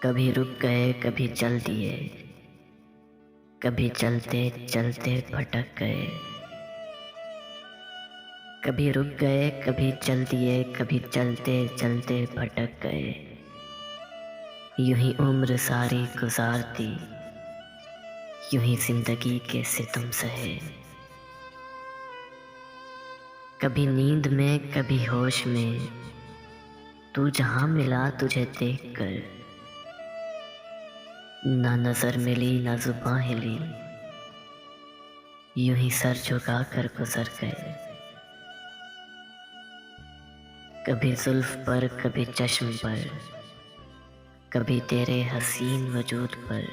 कभी रुक गए कभी चल दिए, कभी चलते चलते भटक गए। कभी रुक गए कभी चल दिए, कभी चलते चलते भटक गए। यूं ही उम्र सारी गुजार दी, यूं ही जिंदगी के सितम सहे। कभी नींद में कभी होश में, तू जहां मिला तुझे देख कर। ना नजर मिली ना जुबां हिली, यूं ही सर झुका कर गुजर गए। कभी जुल्फ पर कभी चश्म पर, कभी तेरे हसीन वजूद पर।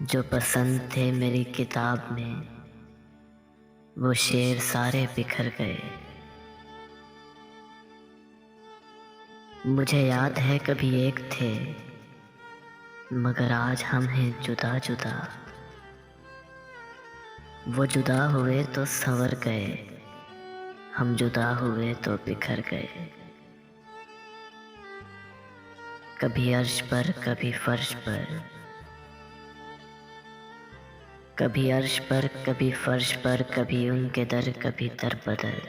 जो पसंद थे मेरी किताब में, वो शेर सारे बिखर गए। मुझे याद है कभी एक थे, मगर आज हम हैं जुदा जुदा। वो जुदा हुए तो संवर गए, हम जुदा हुए तो बिखर गए। कभी अर्श पर कभी फर्श पर, कभी अर्श पर कभी फर्श पर, कभी उनके दर कभी दर बदर।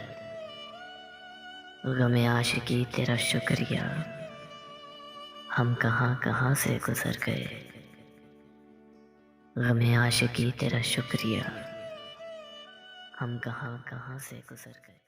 गमे आशिकी तेरा शुक्रिया, हम कहाँ कहाँ से गुजर गए। गमे आशिकी तेरा शुक्रिया, हम कहाँ कहाँ से गुजर गए।